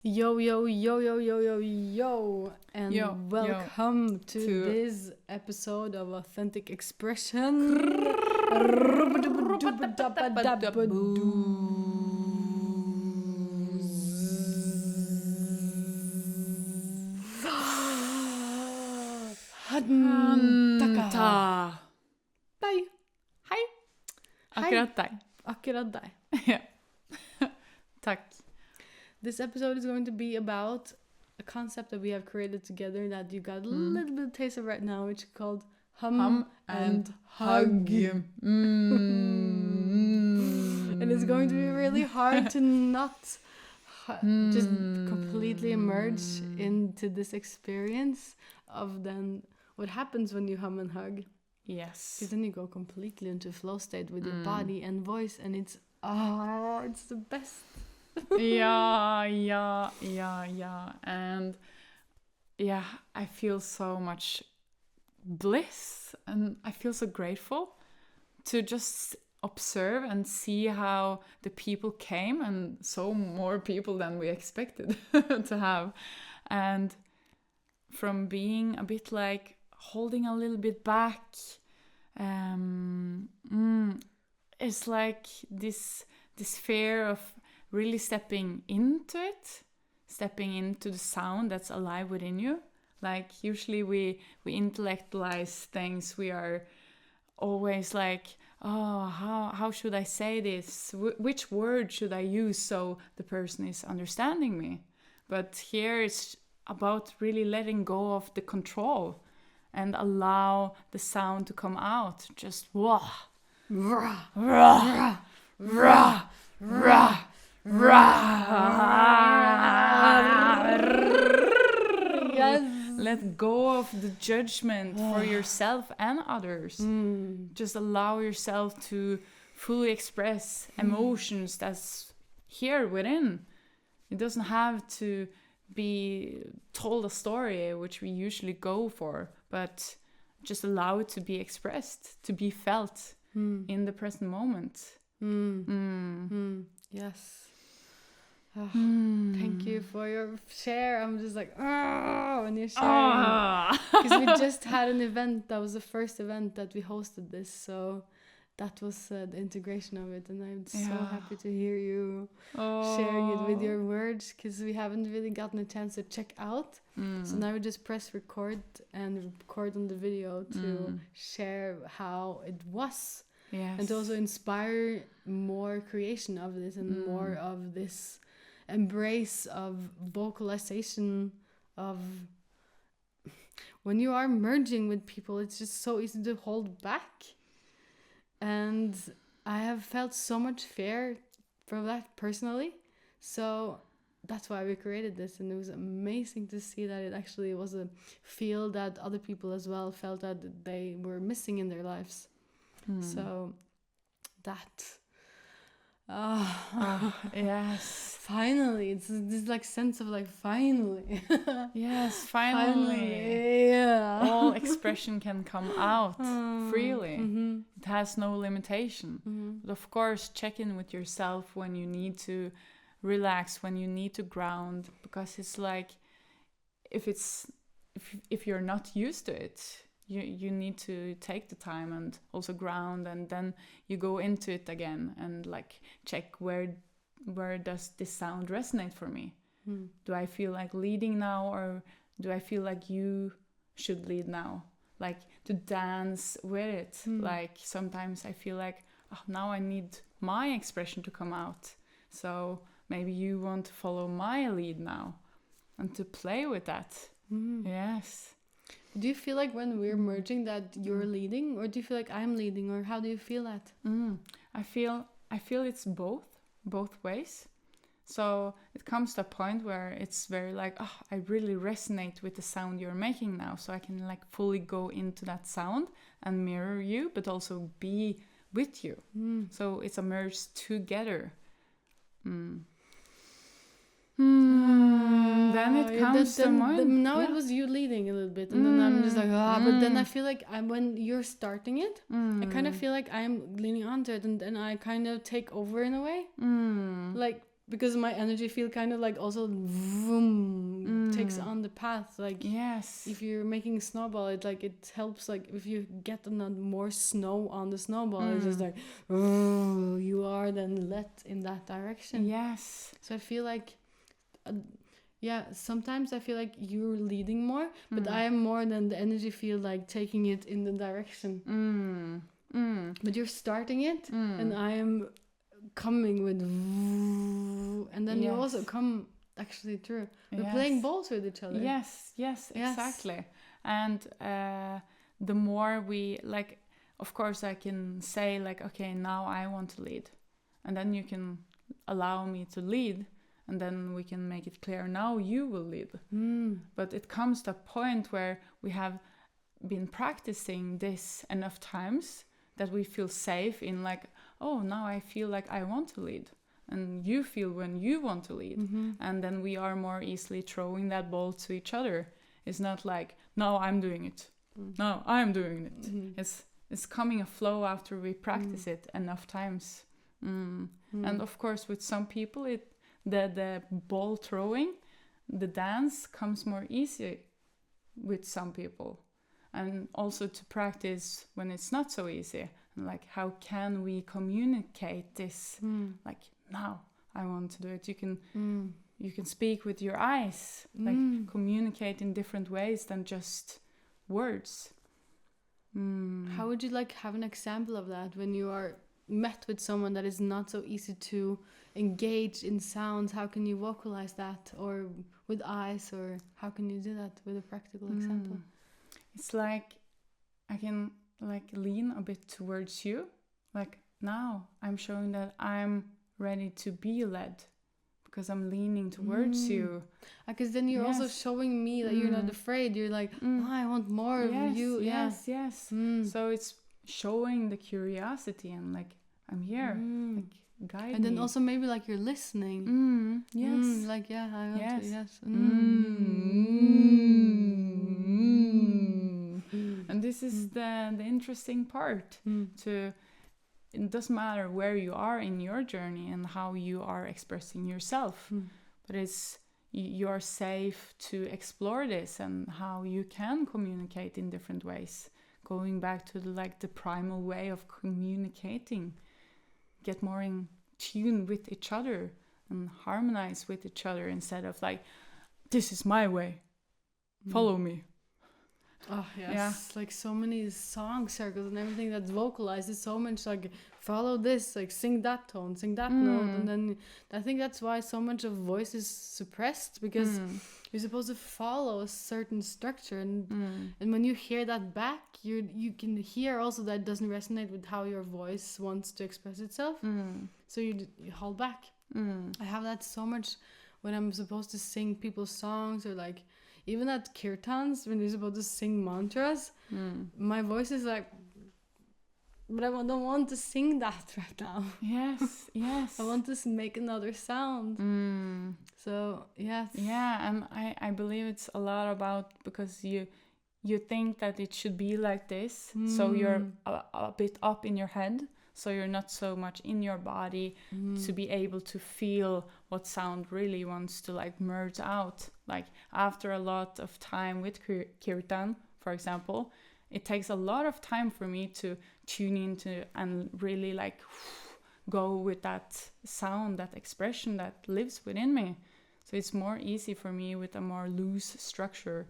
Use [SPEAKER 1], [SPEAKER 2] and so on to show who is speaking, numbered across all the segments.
[SPEAKER 1] Yo, yo, yo, yo, yo, yo, yo, and welcome to this episode of Authentic Expression. Deg.
[SPEAKER 2] Hei. Akkurat deg.
[SPEAKER 1] Akkurat deg.
[SPEAKER 2] Ja. Takk.
[SPEAKER 1] This episode is going to be about a concept that we have created together that you got a little bit of taste of right now, which is called hum and hug. And it's going to be really hard to not just completely immerse into this experience of then what happens when you hum and hug.
[SPEAKER 2] Yes.
[SPEAKER 1] Because then you go completely into flow state with your body and voice, and it's the best.
[SPEAKER 2] Yeah. And yeah, I feel so much bliss and I feel so grateful to just observe and see how the people came, and so more people than we expected to have. And from being a bit like holding a little bit back, it's like this fear of really stepping into it, stepping into the sound that's alive within you. Like usually we intellectualize things. We are always like, oh, how should I say this? Which word should I use so the person is understanding me? But here it's about really letting go of the control and allow the sound to come out. Just wah, rah, rah, rah, rah. Yes. Let go of the judgment for yourself and others. Just allow yourself to fully express emotions that's here within. It doesn't have to be told a story, which we usually go for, but just allow it to be expressed, to be felt in the present moment.
[SPEAKER 1] Yes. Thank you for your share. I'm just like, when you're sharing. Because we just had an event. That was the first event that we hosted this. So that was the integration of it. And I'm so happy to hear you sharing it with your words. Because we haven't really gotten a chance to check out. So now we just press record and record on the video to share how it was.
[SPEAKER 2] Yes.
[SPEAKER 1] And to also inspire more creation of this and more of this embrace of vocalization of when you are merging with people, it's just so easy to hold back. And I have felt so much fear from that personally. So that's why we created this. And it was amazing to see that it actually was a field that other people as well felt that they were missing in their lives. So that
[SPEAKER 2] yes,
[SPEAKER 1] finally, it's this like sense of like finally.
[SPEAKER 2] Yes, finally.
[SPEAKER 1] Yeah.
[SPEAKER 2] All expression can come out freely. It has no limitation. But of course, check in with yourself when you need to relax, when you need to ground, because it's like if you're not used to it, you need to take the time and also ground, and then you go into it again and like check where does this sound resonate for me? Do I feel like leading now, or do I feel like you should lead now? Like to dance with it. Like sometimes I feel like now I need my expression to come out. So maybe you want to follow my lead now and to play with that. Yes.
[SPEAKER 1] Do you feel like when we're merging that you're leading, or do you feel like I'm leading, or how do you feel that?
[SPEAKER 2] I feel it's both ways. So it comes to a point where it's very like, I really resonate with the sound you're making now, so I can like fully go into that sound and mirror you, but also be with you. So it's a merge together. Then it comes to mind.
[SPEAKER 1] Now it was you leading a little bit, and then I'm just like, but then I feel like when you're starting it, I kind of feel like I'm leaning onto it, and then I kind of take over in a way. Like because my energy field kind of like also vroom, takes on the path. Like
[SPEAKER 2] Yes.
[SPEAKER 1] if you're making a snowball, it like it helps. Like if you get more snow on the snowball, it's just like you are then led in that direction.
[SPEAKER 2] Yes.
[SPEAKER 1] So I feel like, sometimes I feel like you're leading more, but I am more than the energy field, like taking it in the direction. But you're starting it, and I am coming with, and then you also come actually through. We're playing balls with each other.
[SPEAKER 2] Yes, exactly. And the more we, like, of course I can say like, okay, now I want to lead, and then you can allow me to lead, and then we can make it clear, now you will lead. But it comes to a point where we have been practicing this enough times that we feel safe in, like, oh, now I feel like I want to lead, and you feel when you want to lead, and then we are more easily throwing that ball to each other. It's not like, no, I'm doing it, no, I'm doing it. It's coming a flow after we practice it enough times. And of course with some people the ball throwing, the dance comes more easy with some people, and also to practice when it's not so easy. And like, how can we communicate this? Like, now I want to do it. You can speak with your eyes, like communicate in different ways than just words.
[SPEAKER 1] How would you like have an example of that when you are met with someone that is not so easy to engage in sounds? How can you vocalize that, or with eyes, or how can you do that with a practical example?
[SPEAKER 2] It's like I can like lean a bit towards you, like, now I'm showing that I'm ready to be led because I'm leaning towards you.
[SPEAKER 1] Because then you're also showing me that you're not afraid. You're like, I want more of you.
[SPEAKER 2] Yes. So it's showing the curiosity and like, I'm here, like, guide me.
[SPEAKER 1] And then also maybe like you're listening.
[SPEAKER 2] Yes.
[SPEAKER 1] Like, I want to, yes.
[SPEAKER 2] And this is the interesting part. It doesn't matter where you are in your journey and how you are expressing yourself, but it's you're safe to explore this and how you can communicate in different ways. Going back to the primal way of communicating, get more in tune with each other and harmonize with each other instead of like, this is my way, follow me.
[SPEAKER 1] Oh yes, yeah. Like so many song circles and everything that's vocalized is so much like, follow this, like sing that tone, sing that note, and then I think that's why so much of voice is suppressed, because you're supposed to follow a certain structure, and when you hear that back, you can hear also that it doesn't resonate with how your voice wants to express itself, so you hold back. I have that so much when I'm supposed to sing people's songs, or like even at kirtans when you're supposed to sing mantras, my voice is like, but I don't want to sing that right now. Yes. I want to make another sound. So yes.
[SPEAKER 2] Yeah, and I believe it's a lot about, because you think that it should be like this, so you're a bit up in your head, so you're not so much in your body to be able to feel what sound really wants to like merge out. Like after a lot of time with kirtan, for example, it takes a lot of time for me to tune into and really like go with that sound, that expression that lives within me. So it's more easy for me with a more loose structure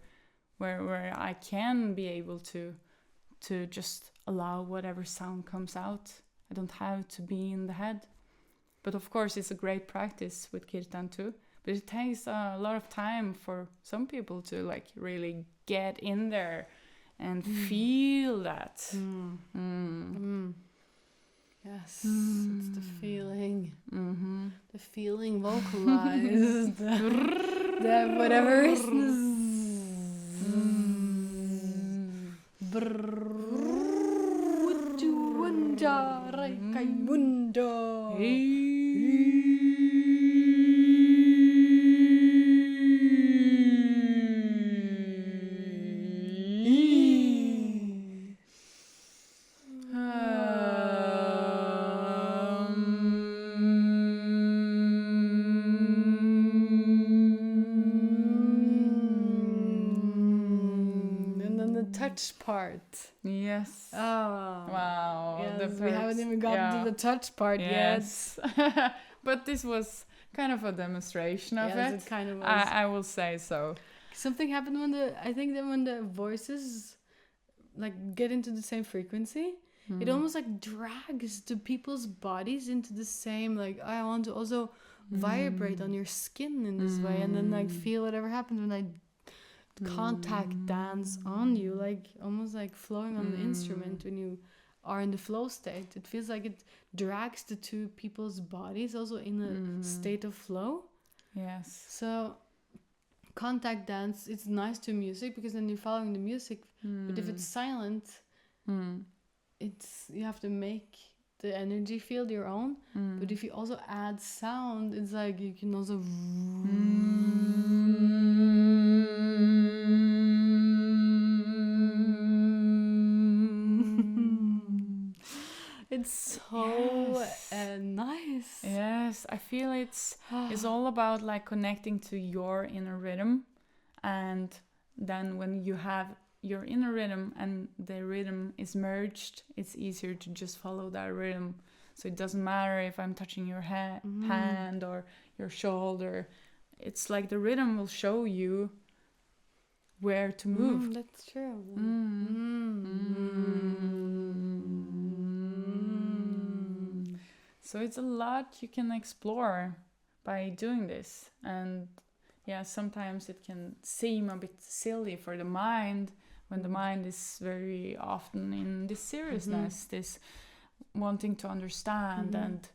[SPEAKER 2] where I can be able to just allow whatever sound comes out. I don't have to be in the head. But of course, it's a great practice with kirtan too. But it takes a lot of time for some people to like really get in there and feel that.
[SPEAKER 1] Yes, it's the feeling. The feeling vocalized. the whatever is. touch part.
[SPEAKER 2] Yes.
[SPEAKER 1] Oh.
[SPEAKER 2] Wow.
[SPEAKER 1] Yes, we haven't even gotten to the touch part yet.
[SPEAKER 2] But this was kind of a demonstration of
[SPEAKER 1] yes,
[SPEAKER 2] it.
[SPEAKER 1] It kind of was.
[SPEAKER 2] I will say so.
[SPEAKER 1] Something happened when the voices like get into the same frequency, it almost like drags the people's bodies into the same, like, I want to also vibrate on your skin in this way, and then like feel whatever happens when I contact dance on you, like almost like flowing on the instrument when you are in the flow state. It feels like it drags the two people's bodies also in a state of flow.
[SPEAKER 2] Yes.
[SPEAKER 1] So contact dance, it's nice to music because then you're following the music, but if it's silent, it's, you have to make the energy field your own. But if you also add sound, it's like you can also it's so nice.
[SPEAKER 2] Yes, I feel it's all about like connecting to your inner rhythm, and then when you have your inner rhythm and the rhythm is merged, it's easier to just follow that rhythm. So it doesn't matter if I'm touching your hand or your shoulder. It's like the rhythm will show you where to move.
[SPEAKER 1] That's true.
[SPEAKER 2] So it's a lot you can explore by doing this. And yeah, sometimes it can seem a bit silly for the mind, when the mind is very often in this seriousness, this wanting to understand. And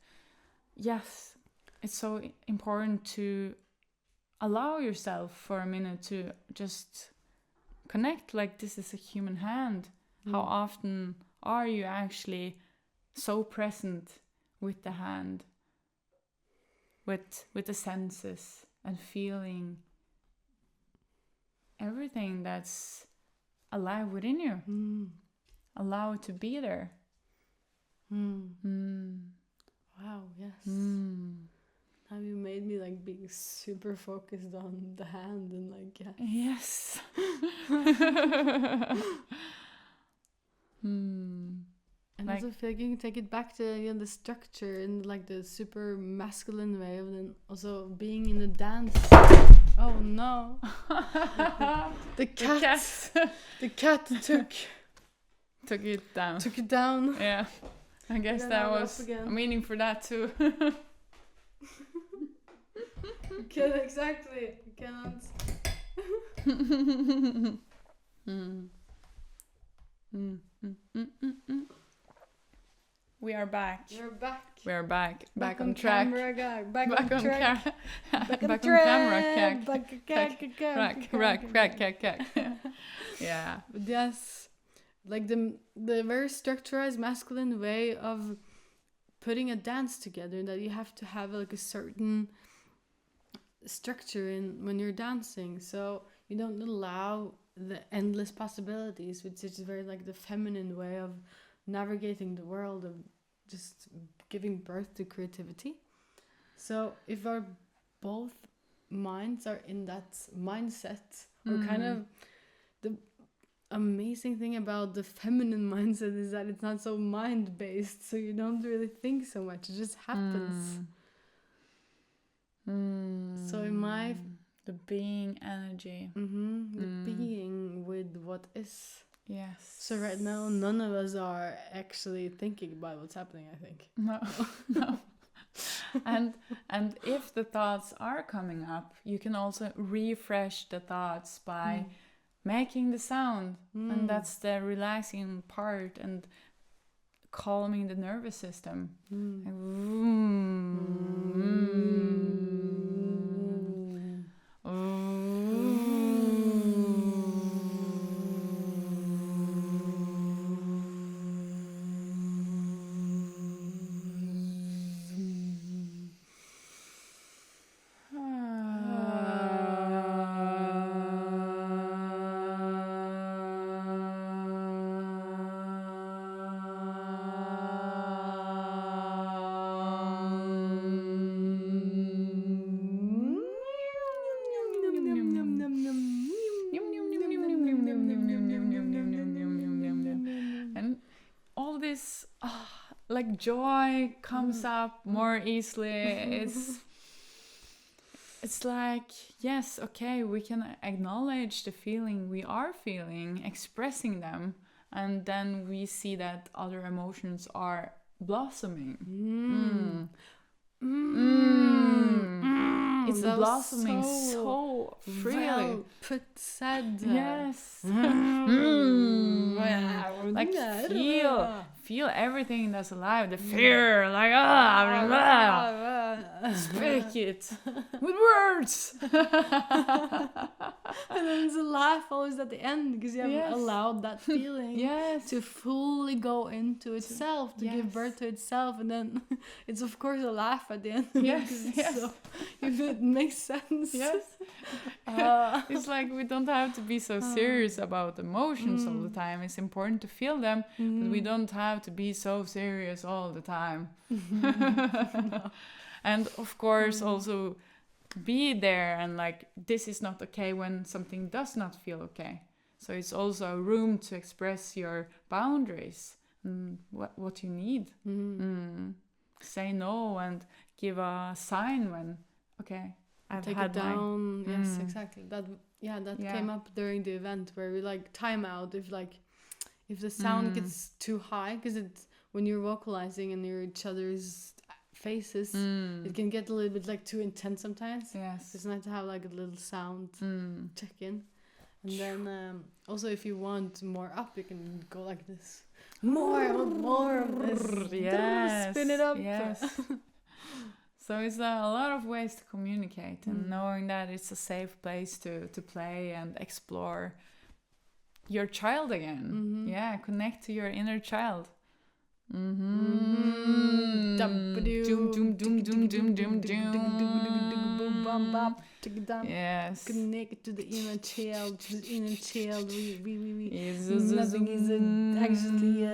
[SPEAKER 2] yes, it's so important to allow yourself for a minute to just connect, like this is a human hand. How often are you actually so present with the hand, with the senses, and feeling everything that's alive within you? Allow it to be there.
[SPEAKER 1] Wow, yes. Now you made me like being super focused on the hand and like,
[SPEAKER 2] Yes.
[SPEAKER 1] And
[SPEAKER 2] like,
[SPEAKER 1] also feel like you can take it back to the structure in like the super masculine way of then also being in a dance. Oh no. The cat
[SPEAKER 2] took it down.
[SPEAKER 1] Took it down.
[SPEAKER 2] Yeah. I guess that was a meaning for that too.
[SPEAKER 1] Okay, exactly. You cannot.
[SPEAKER 2] We are back.
[SPEAKER 1] We're back.
[SPEAKER 2] We are back. Back on
[SPEAKER 1] track.
[SPEAKER 2] camera,
[SPEAKER 1] Back on track.
[SPEAKER 2] Back on camera. Yeah.
[SPEAKER 1] But yes, like the very structurized masculine way of putting a dance together, that you have to have like a certain structure in when you're dancing, so you don't allow the endless possibilities, which is very like the feminine way of navigating the world, of just giving birth to creativity. So if our both minds are in that mindset, or kind of the amazing thing about the feminine mindset is that it's not so mind based, so you don't really think so much, it just happens. So in my
[SPEAKER 2] the being energy,
[SPEAKER 1] the being with what is.
[SPEAKER 2] Yes.
[SPEAKER 1] So right now none of us are actually thinking about what's happening, I think.
[SPEAKER 2] No. And if the thoughts are coming up, you can also refresh the thoughts by making the sound, and that's the relaxing part and calming the nervous system. this like joy comes up more easily. It's like, yes, okay, we can acknowledge the feeling we are feeling, expressing them, and then we see that other emotions are blossoming. It's
[SPEAKER 1] That was
[SPEAKER 2] blossoming so freely.
[SPEAKER 1] Well put said.
[SPEAKER 2] Yes. Like feel everything that's alive. The fear, like speak it with words.
[SPEAKER 1] And then there's a laugh always at the end because you have allowed that feeling to fully go into itself, to give birth to itself, and then it's of course a laugh at the end. So, if it makes sense.
[SPEAKER 2] Yes. It's like we don't have to be so serious about emotions all the time. It's important to feel them, but we don't have to be so serious all the time. And of course also be there and like, this is not okay when something does not feel okay. So it's also a room to express your boundaries and what you need. Say no and give a sign when, okay, I've
[SPEAKER 1] take
[SPEAKER 2] had
[SPEAKER 1] it down. Yes, exactly. That came up during the event where we like time out if the sound gets too high, because it's when you're vocalizing and you're each other's faces, it can get a little bit like too intense sometimes.
[SPEAKER 2] Yes,
[SPEAKER 1] it's nice to have like a little sound check in, and then also if you want more up, you can go like this. More of this.
[SPEAKER 2] Yes,
[SPEAKER 1] spin it up.
[SPEAKER 2] Yes. So it's a lot of ways to communicate, and knowing that it's a safe place to play and explore your child again. Yeah, connect to your inner child. Yes.
[SPEAKER 1] Connect to the inner child. Nothing is actually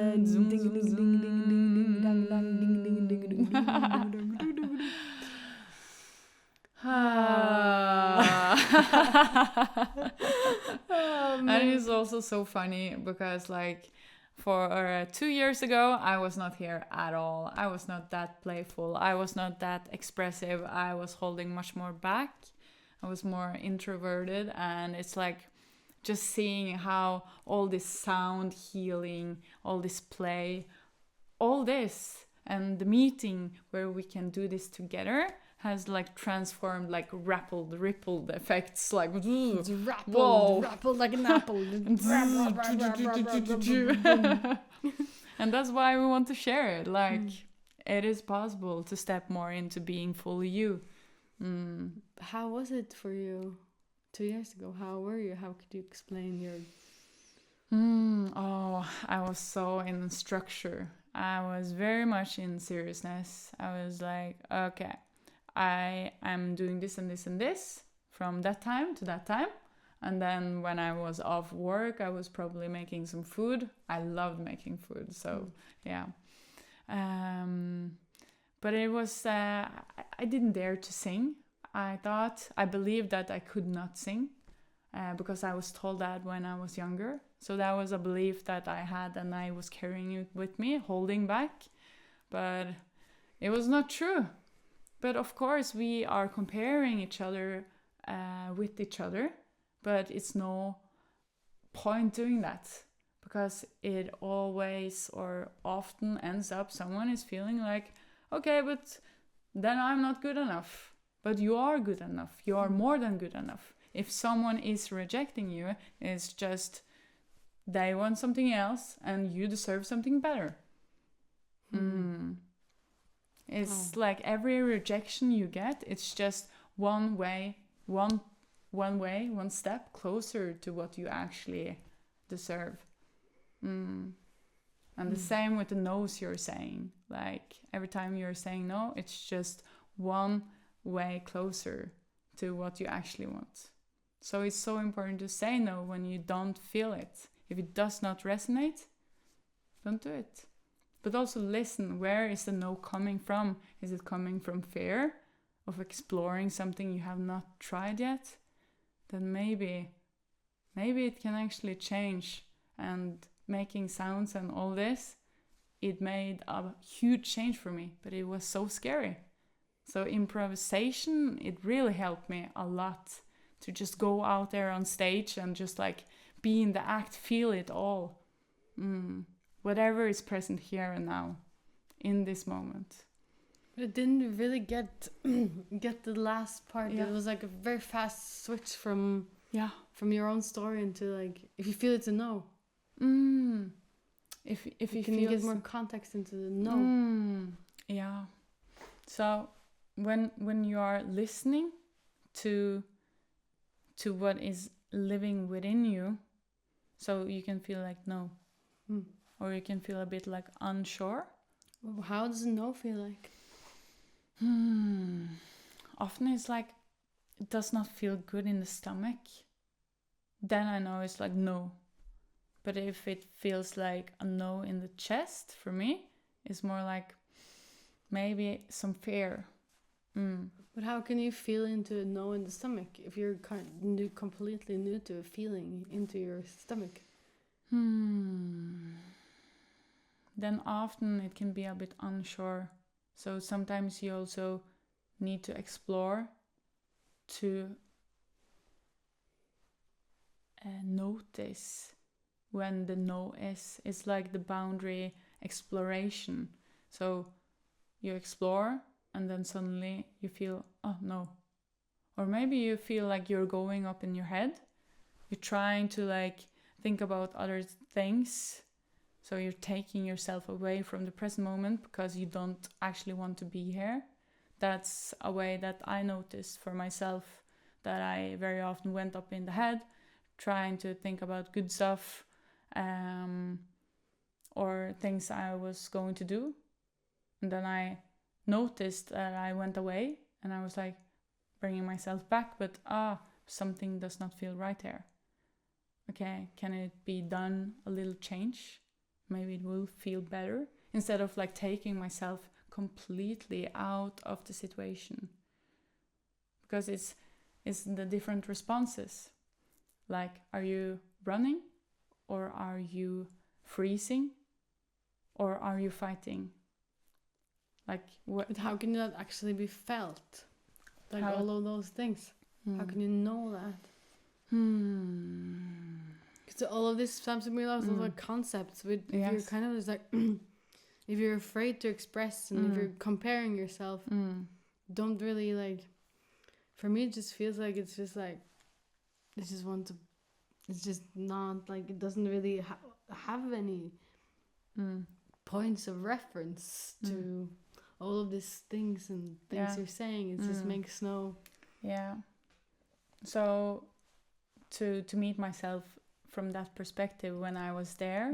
[SPEAKER 2] And it's also so funny because like for 2 years ago I was not here at all. I was not that playful. I was not that expressive. I was holding much more back. I was more introverted, and it's like just seeing how all this sound healing, all this play, all this, and the meeting where we can do this together has like transformed, like rippled effects, like
[SPEAKER 1] it's rappled like an apple.
[SPEAKER 2] And that's why we want to share it. Like it is possible to step more into being fully you.
[SPEAKER 1] How was it for you 2 years ago? How were you? How could you explain your...
[SPEAKER 2] I was so in structure. I was very much in seriousness. I was like, okay, I am doing this and this and this from that time to that time. And then when I was off work, I was probably making some food. I loved making food, so yeah. But it was, I didn't dare to sing. I believed that I could not sing because I was told that when I was younger. So that was a belief that I had, and I was carrying it with me, holding back. But it was not true. But of course, we are comparing each other with each other. But it's no point doing that, because it always or often ends up someone is feeling like, okay, but then I'm not good enough. But you are good enough. You are more than good enough. If someone is rejecting you, it's just they want something else and you deserve something better. It's like every rejection you get, it's just one step closer to what you actually deserve. And the same with the no's you're saying. Like every time you're saying no, it's just one way closer to what you actually want. So it's so important to say no when you don't feel it. If it does not resonate, don't do it. But also listen, where is the no coming from? Is it coming from fear of exploring something you have not tried yet? Then maybe it can actually change, and making sounds and all this it made a huge change for me, but it was so scary. So improvisation, it really helped me a lot to just go out there on stage and just like be in the act, feel it all. Whatever is present here and now, in this moment.
[SPEAKER 1] It didn't really get the last part.
[SPEAKER 2] Yeah.
[SPEAKER 1] It was like a very fast switch from
[SPEAKER 2] Yeah.
[SPEAKER 1] your own story into like, if you feel it's a no.
[SPEAKER 2] If you
[SPEAKER 1] Can
[SPEAKER 2] feel
[SPEAKER 1] you get more context into the no?
[SPEAKER 2] Yeah. So when you are listening to what is living within you, so you can feel like no, or you can feel a bit like unsure.
[SPEAKER 1] How does a no feel like?
[SPEAKER 2] Often it's like it does not feel good in the stomach. Then I know it's like no. But if it feels like a no in the chest, for me, it's more like maybe some fear.
[SPEAKER 1] But how can you feel into a no in the stomach if you're completely new to a feeling into your stomach?
[SPEAKER 2] Then often it can be a bit unsure. So sometimes you also need to explore to notice when the no is. It's like the boundary exploration. So you explore and then suddenly you feel, oh no. Or maybe you feel like you're going up in your head. You're trying to like think about other things. So you're taking yourself away from the present moment because you don't actually want to be here. That's a way that I noticed for myself, that I very often went up in the head, trying to think about good stuff, or things I was going to do. And then I noticed that I went away and I was like bringing myself back, but something does not feel right here. Okay, can it be done a little change? Maybe it will feel better, instead of like taking myself completely out of the situation. Because it's the different responses. Like, are you running, or are you freezing, or are you fighting? Like what?
[SPEAKER 1] But how can that actually be felt? Like all of those things. How can you know that? Because all of this sounds to me like concepts. With if you're kind of just like, if you're afraid to express and if you're comparing yourself, don't really like. For me, it just feels like it's just like, it's just not like, it doesn't really have any points of reference to all of these things and things you're saying. It just makes no.
[SPEAKER 2] Yeah. So to meet myself from that perspective when I was there,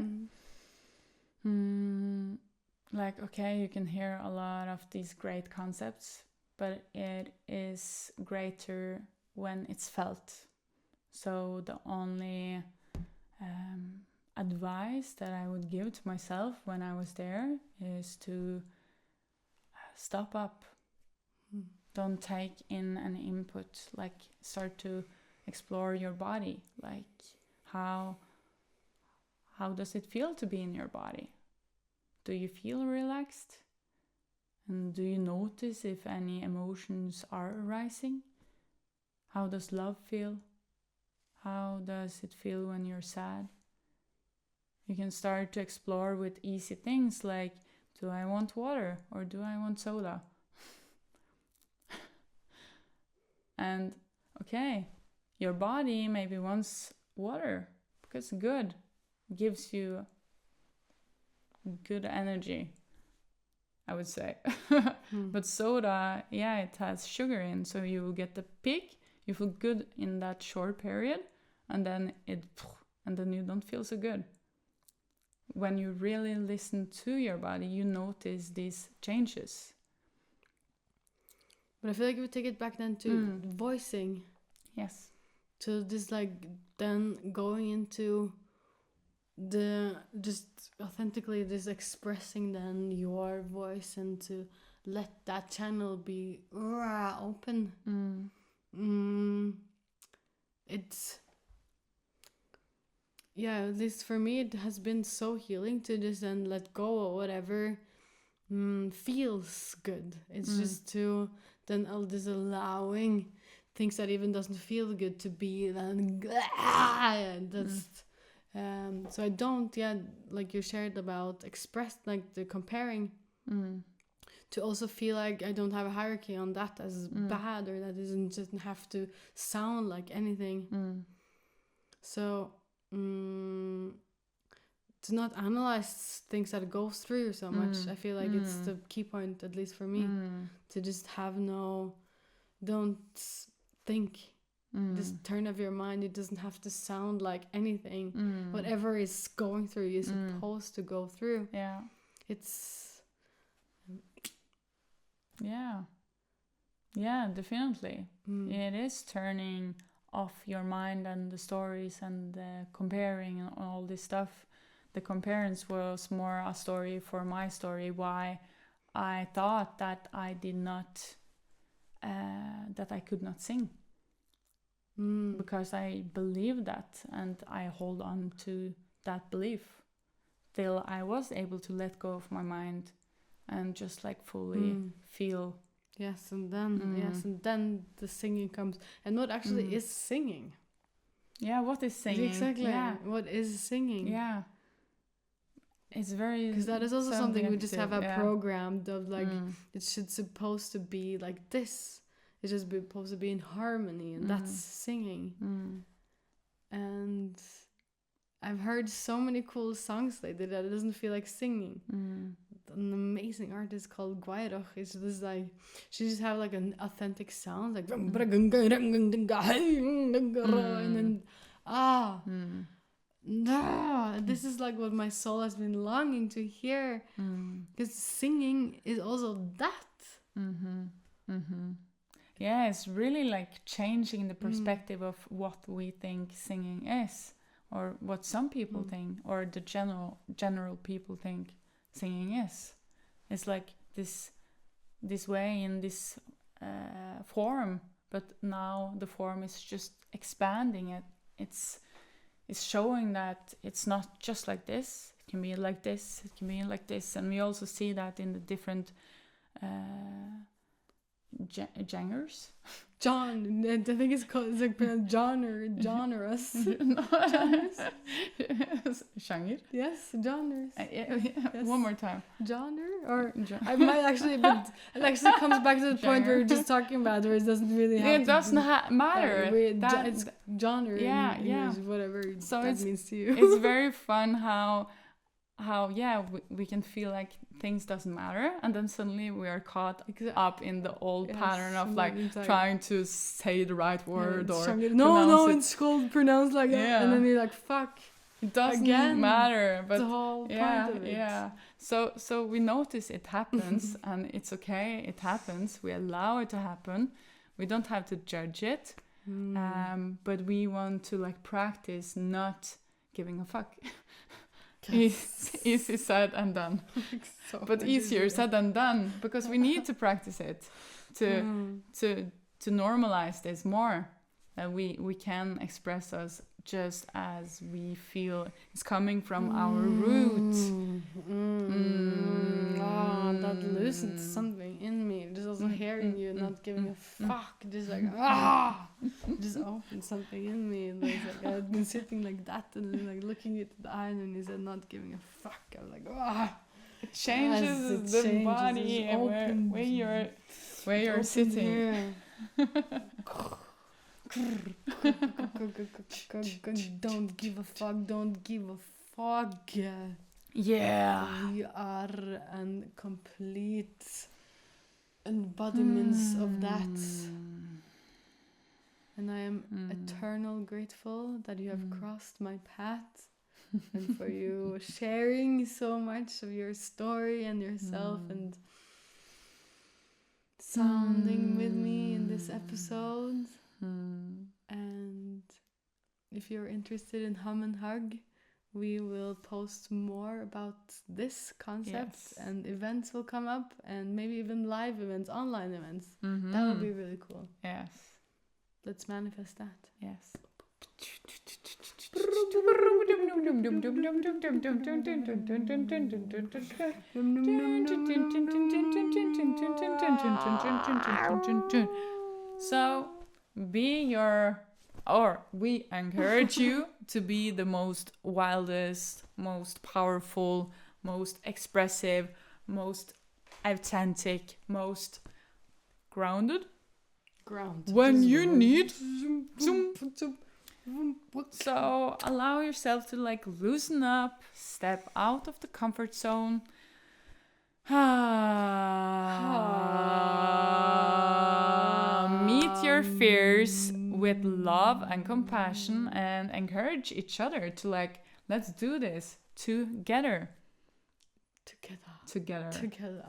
[SPEAKER 2] like, okay, you can hear a lot of these great concepts, but it is greater when it's felt. So the only advice that I would give to myself when I was there is to stop up. Don't take in any input. Like, start to explore your body. Like, how does it feel to be in your body? Do you feel relaxed? And do you notice if any emotions are arising? How does love feel? How does it feel when you're sad? You can start to explore with easy things like, do I want water or do I want soda? And okay, your body maybe wants water because good, gives you good energy, I would say. But soda, yeah, it has sugar in, so you will get the peak. You feel good in that short period, and then you don't feel so good. When you really listen to your body, you notice these changes.
[SPEAKER 1] But I feel like if we take it back then to voicing.
[SPEAKER 2] Yes.
[SPEAKER 1] To this, like, then going into the just authentically this expressing then your voice and to let that channel be open. at least for me, it has been so healing to just then let go of whatever feels good. It's just to then just allowing things that even doesn't feel good to be then just so I don't like you shared about express like the comparing to also feel like I don't have a hierarchy on that as bad, or that doesn't have to sound like anything. So to not analyze things that goes through you so much. I feel like it's the key point, at least for me, to just have don't think. Just turn off your mind. It doesn't have to sound like anything. Whatever is going through, you're supposed to go through.
[SPEAKER 2] Yeah.
[SPEAKER 1] It's
[SPEAKER 2] yeah, definitely. It is turning off your mind and the stories and the comparing and all this stuff. The comparison was more a story for my story, why I thought that I did not that I could not sing, because I believe that, and I hold on to that belief till I was able to let go of my mind and just like fully feel.
[SPEAKER 1] Yes, and then the singing comes. And what actually is singing?
[SPEAKER 2] Yeah, what is singing?
[SPEAKER 1] Exactly.
[SPEAKER 2] Yeah.
[SPEAKER 1] What is singing?
[SPEAKER 2] Yeah. It's very...
[SPEAKER 1] Because that is also something we just have programmed of, like, it should supposed to be like this. It's just supposed to be in harmony, and that's singing. And I've heard so many cool songs lately that it doesn't feel like singing. An amazing artist called Guayroch. It's just like, she just have like an authentic sound, like and then this is like what my soul has been longing to hear, because singing is also that.
[SPEAKER 2] Yeah, it's really like changing the perspective of what we think singing is, or what some people think, or the general people think singing is. It's like this way in this form, but now the form is just expanding it. It's showing that it's not just like this. It can be like this. It can be like this, and we also see that in the different genres.
[SPEAKER 1] John, I think it's called, it's like pronounced genres.
[SPEAKER 2] Genre?
[SPEAKER 1] Yes, genres.
[SPEAKER 2] Yes. One more time.
[SPEAKER 1] Genre? Or I might actually, but it actually comes back to the point where we're just talking about where it doesn't really have
[SPEAKER 2] it doesn't matter.
[SPEAKER 1] It's genre in English, whatever so that means to you.
[SPEAKER 2] It's very fun how we can feel like things doesn't matter, and then suddenly we are caught up in the old pattern of like trying to say the right word or
[SPEAKER 1] it's called pronounced like that, and then you're like, fuck,
[SPEAKER 2] it doesn't matter, but
[SPEAKER 1] the whole point of it.
[SPEAKER 2] So we notice it happens and it's okay, it happens, we allow it to happen, we don't have to judge it, but we want to like practice not giving a fuck. Easy said and done. But easier said than done, because we need to practice it to normalize this more, that we can express us just as we feel is coming from our root.
[SPEAKER 1] That loosened something in me. Just also hearing you not giving a fuck, just like just opened something in me. And like I've been sitting like that and then like looking into the eye, and he said not giving a fuck. I'm like
[SPEAKER 2] it changes the body and where you're sitting.
[SPEAKER 1] Don't give a fuck.
[SPEAKER 2] Yeah.
[SPEAKER 1] We are a complete embodiments of that. And I am eternal grateful that you have crossed my path, and for you sharing so much of your story and yourself and sounding with me in this episode. And if you're interested in Hum and Hug, we will post more about this concept, and events will come up, and maybe even live events, online events. That would be really cool.
[SPEAKER 2] Yes.
[SPEAKER 1] Let's manifest that.
[SPEAKER 2] Yes. So be your, or we encourage you to be the most wildest, most powerful, most expressive, most authentic, most grounded when you need. So allow yourself to like loosen up, step out of the comfort zone. Meet your fears with love and compassion and encourage each other to like, let's do this together.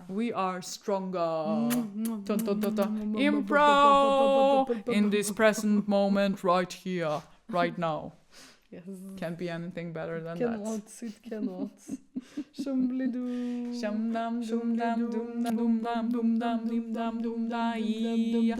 [SPEAKER 2] We are stronger. Impro in this present moment right here, right now.
[SPEAKER 1] Yes.
[SPEAKER 2] Can't be anything better than
[SPEAKER 1] Cannot. It cannot. Shumblidu.
[SPEAKER 2] Shum dum dum dum dum dum dum dum dum dum dum dum dum.